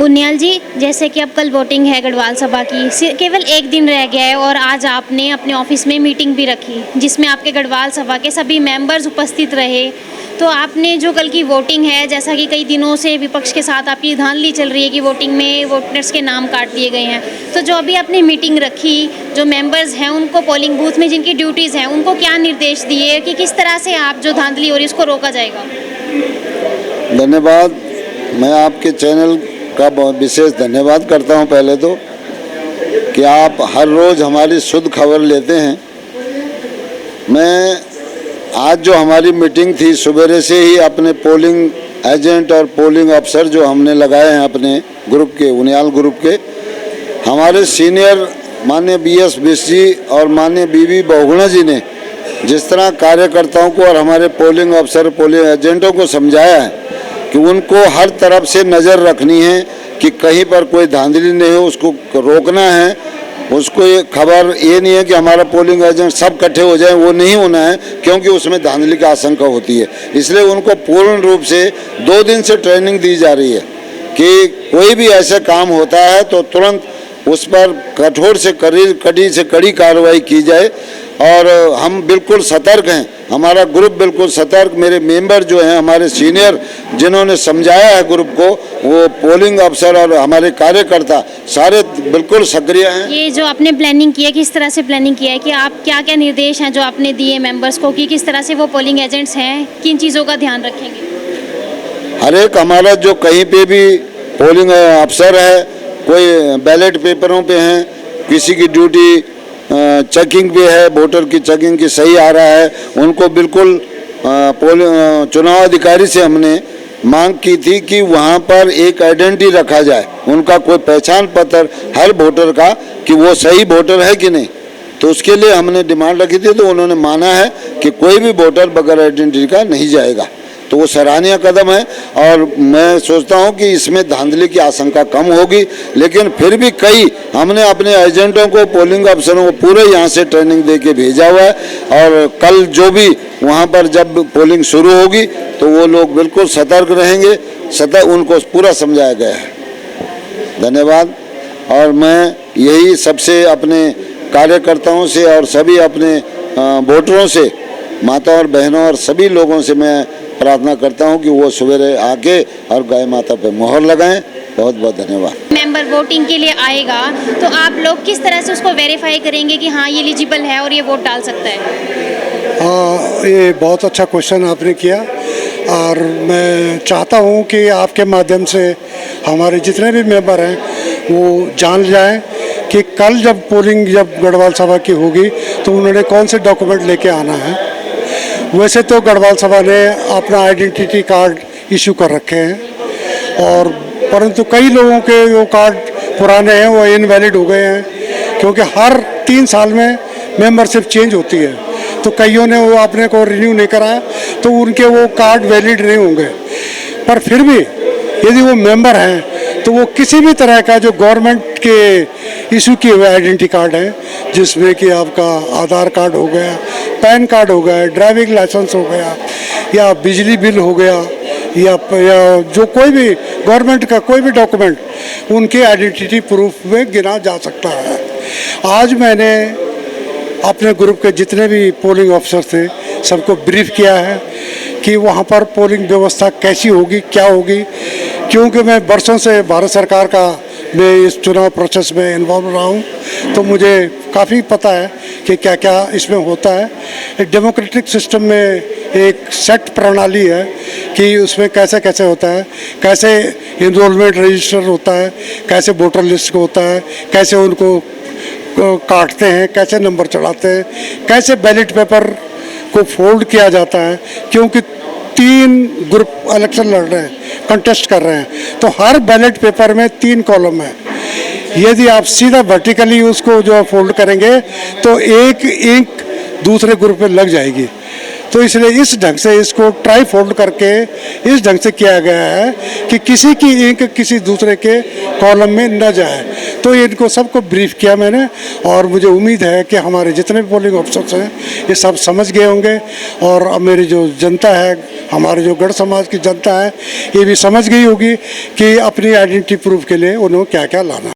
उनियाल जी, जैसे कि अब कल वोटिंग है गढ़वाल सभा की, केवल एक दिन रह गया है और आज आपने अपने ऑफिस में मीटिंग भी रखी जिसमें आपके गढ़वाल सभा के सभी मेंबर्स उपस्थित रहे। तो आपने जो कल की वोटिंग है, जैसा कि कई दिनों से विपक्ष के साथ आपकी धांधली चल रही है कि वोटिंग में वोटर्स के नाम काट दिए गए हैं, तो जो अभी आपने मीटिंग रखी, जो मेंबर्स हैं उनको पोलिंग बूथ में जिनकी ड्यूटीज़ हैं उनको क्या निर्देश दिए कि किस तरह से आप जो धांधली हो रही है उसको रोका जाएगा? धन्यवाद। मैं आपके चैनल का विशेष धन्यवाद करता हूं पहले तो कि आप हर रोज़ हमारी शुद्ध खबर लेते हैं। मैं आज जो हमारी मीटिंग थी सवेरे से ही अपने पोलिंग एजेंट और पोलिंग अफसर जो हमने लगाए हैं अपने ग्रुप के, उनियाल ग्रुप के, हमारे सीनियर माननीय BS बिष्ट जी और माननीय BB बहुगुणा जी ने जिस तरह कार्यकर्ताओं को और हमारे पोलिंग अफसर पोलिंग एजेंटों को समझाया है कि उनको हर तरफ से नज़र रखनी है कि कहीं पर कोई धांधली नहीं हो, उसको रोकना है। उसको ये खबर ये नहीं है कि हमारा पोलिंग एजेंट सब इकट्ठे हो जाए, वो नहीं होना है क्योंकि उसमें धांधली की आशंका होती है। इसलिए उनको पूर्ण रूप से 2 दिन से ट्रेनिंग दी जा रही है कि कोई भी ऐसा काम होता है तो तुरंत उस पर कठोर से कड़ी कार्रवाई की जाए। और हम बिल्कुल सतर्क हैं, हमारा ग्रुप बिल्कुल सतर्क, मेरे मेंबर जो हैं हमारे सीनियर जिन्होंने समझाया है ग्रुप को, वो पोलिंग अफसर और हमारे कार्यकर्ता सारे बिल्कुल सक्रिय हैं। ये जो आपने प्लानिंग की है, किस तरह से प्लानिंग किया है कि आप क्या क्या निर्देश हैं जो आपने दिए मेंबर्स को कि किस तरह से वो पोलिंग एजेंट्स हैं किन चीज़ों का ध्यान रखेंगे? हर एक हमारा जो कहीं पे भी पोलिंग अफसर है, कोई बैलेट पेपरों पे हैं, किसी की ड्यूटी चेकिंग पे है, वोटर की चेकिंग की सही आ रहा है, उनको बिल्कुल चुनाव अधिकारी से हमने मांग की थी कि वहाँ पर एक आइडेंटिटी रखा जाए, उनका कोई पहचान पत्र हर वोटर का कि वो सही वोटर है कि नहीं। तो उसके लिए हमने डिमांड रखी थी, तो उन्होंने माना है कि कोई भी वोटर बगैर आइडेंटिटी का नहीं जाएगा। तो वो सराहनीय कदम है और मैं सोचता हूं कि इसमें धांधली की आशंका कम होगी। लेकिन फिर भी हमने अपने एजेंटों को, पोलिंग अफसरों को पूरे यहाँ से ट्रेनिंग दे के भेजा हुआ है और कल जो भी वहाँ पर जब पोलिंग शुरू होगी तो वो लोग बिल्कुल सतर्क रहेंगे, उनको पूरा समझाया गया है। धन्यवाद। और मैं यही सबसे अपने कार्यकर्ताओं से और सभी अपने वोटरों से, माता और बहनों और सभी लोगों से मैं प्रार्थना करता हूं कि वो सवेरे आके और गाय माता पे मोहर लगाएं। बहुत बहुत धन्यवाद। मेंबर वोटिंग के लिए आएगा तो आप लोग किस तरह से उसको वेरीफाई करेंगे कि हाँ ये एलिजिबल है और ये वोट डाल सकता है? हाँ, ये बहुत अच्छा क्वेश्चन आपने किया और मैं चाहता हूँ कि आपके माध्यम से हमारे जितने भी मेंबर हैं वो जान जाएं कि कल जब पोलिंग गढ़वाल सभा की होगी तो उन्होंने कौन से डॉक्यूमेंट लेके आना है। वैसे तो गढ़वाल सभा ने अपना आइडेंटिटी कार्ड इशू कर रखे हैं और परंतु कई लोगों के वो कार्ड पुराने हैं, वो इनवैलिड हो गए हैं क्योंकि हर 3 साल में मेंबरशिप चेंज होती है। तो कईयों ने वो अपने को रिन्यू नहीं कराया तो उनके वो कार्ड वैलिड नहीं होंगे। पर फिर भी यदि वो मेंबर हैं तो वो किसी भी तरह का जो गवर्नमेंट के इशू किए हुए आइडेंटिटी कार्ड हैं, जिसमें कि आपका आधार कार्ड हो गया, पैन कार्ड हो गया, ड्राइविंग लाइसेंस हो गया या बिजली बिल हो गया या जो कोई भी गवर्नमेंट का कोई भी डॉक्यूमेंट, उनके आइडेंटिटी प्रूफ में गिना जा सकता है। आज मैंने अपने ग्रुप के जितने भी पोलिंग अफसर थे सबको ब्रीफ किया है कि वहाँ पर पोलिंग व्यवस्था कैसी होगी, क्या होगी, क्योंकि मैं बरसों से भारत सरकार का मैं इस चुनाव प्रोसेस में इन्वॉल्व रहा हूँ तो मुझे काफ़ी पता है कि क्या क्या इसमें होता है। एक डेमोक्रेटिक सिस्टम में एक सेट प्रणाली है कि उसमें कैसे कैसे होता है, कैसे इनरोलमेंट रजिस्टर होता है, कैसे वोटर लिस्ट होता है, कैसे उनको काटते हैं, कैसे नंबर चढ़ाते हैं, कैसे बैलेट पेपर को फोल्ड किया जाता है, क्योंकि 3 ग्रुप इलेक्शन लड़ रहे हैं, कंटेस्ट कर रहे हैं, तो हर बैलेट पेपर में 3 कॉलम है। यदि आप सीधा वर्टिकली उसको जो फोल्ड करेंगे तो एक इंक दूसरे ग्रुप में लग जाएगी। तो इसलिए इस ढंग से इसको ट्राई फोल्ड करके इस ढंग से किया गया है कि किसी की इंक किसी दूसरे के कॉलम में न जाए। तो तो इनको सबको ब्रीफ किया मैंने, और मुझे उम्मीद है कि हमारे जितने भी पोलिंग ऑफिसर्स हैं ये सब समझ गए होंगे, और अब मेरी जो जनता है, हमारे जो गढ़ समाज की जनता है, ये भी समझ गई होगी कि अपनी आइडेंटिटी प्रूफ के लिए उन्हें क्या क्या लाना।